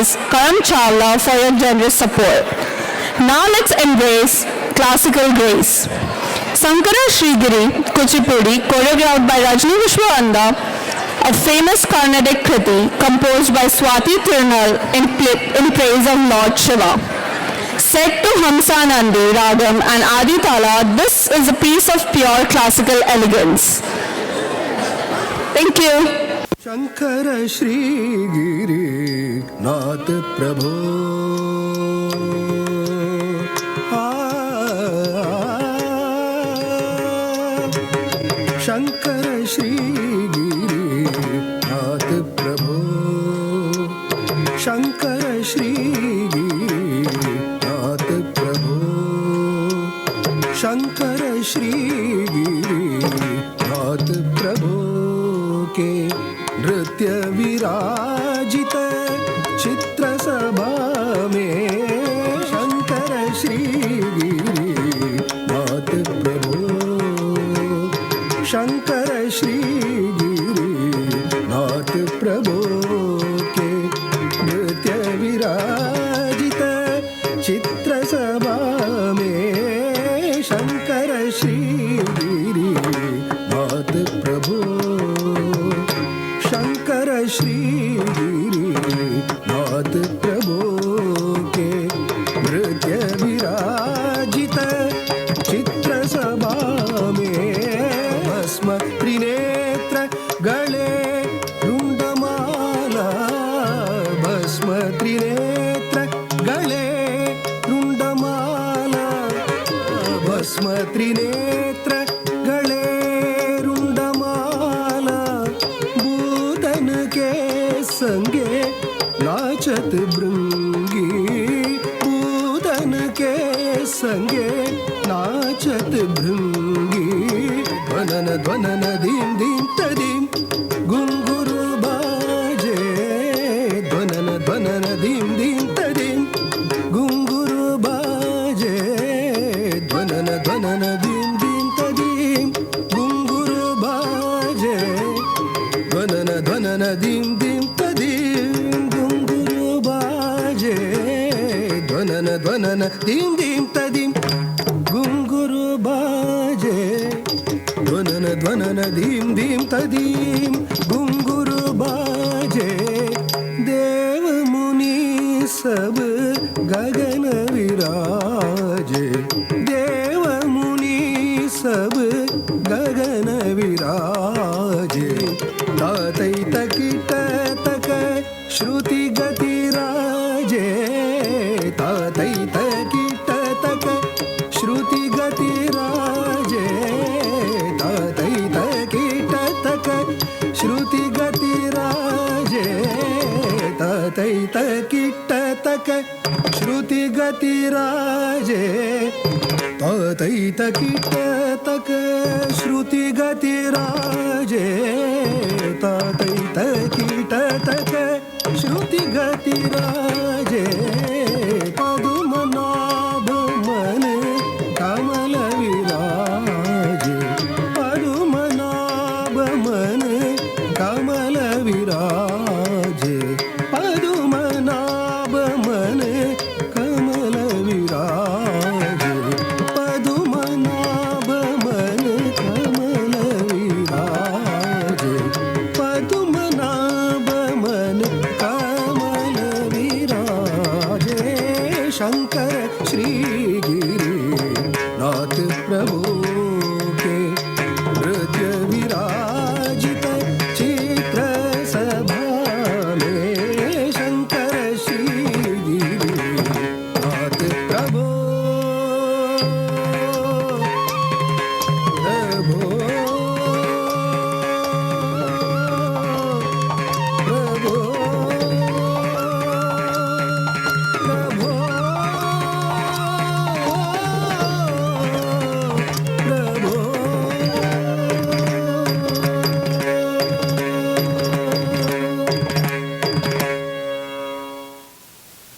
Mrs. Karan Chawla for your generous support. Now let's embrace classical grace. Sankara Shrigiri Kuchipudi, choreographed by Rajni Vishwavanda, a famous Carnatic kriti composed by Swati Tirunal in praise of Lord Shiva. Set to Hamsa Nandi, Ragam and Adi Tala, this is a piece of pure classical elegance. Thank you. Shankara Shri Giri Nath Prabhu Shankara Shri Giri Nath Prabhu Shankara Shri Giri Nath Prabhu Shankara Shri Giri Nath Prabhu के नृत्य विराजित चित्र सभा में शंकर श्री गिरी नाथ प्रभु शंकर श्री गिरी नाथ प्रभु के नृत्य विराजित चित्र सभा में शंकर श्री गिरी नाथ प्रभु शंकर श्री गिरी नाथ प्रभु के नृत्य विराजित चित्र सभा में भस्म त्रिनेत्र गले रुंडमाला भस्म त्रिनेत्र गले रुंडमाला भस्म त्रिनेत्र गले संगे नाचत भृंगी पूतन के संगे नाचत भृंगी ध्वनन ध्वनन धीम धीम तदीम घुंघरू बाजे ध्वनन ध्वनन धीम धीम तदीम घुंघरू बाजे ध्वनन ध्वनन धीम धीम तदीम घुंघरू बाजे ध्वनन ध्वनन धीम धीम ध्वनन धीम धीम तदीम घुंघरू बाजे ध्वनन ध्वनन धीम धीम तदीम घुंघरू बाजे देव मुनि सब गगन विराजे देव मुनि सब गगन विराजे तातै तकिट तक श्रुति गति राजे तातै तकिट तक श्रुति गति राजे तातै तकिट तक श्रुति गति राजे तातै तकिट तक श्रुति गति राजे तातै तकिट तक श्रुति गति राजे तातै तकिट तक श्रुति गति राजे पद्मनाभ मन कमल विराजे पद्मनाभ मन कमल विराजे पद्मनाभ मन कमल विराजे पद्मनाभ मन कमल विराजे पद्मनाभ मन कमल विराजे शंकर श्री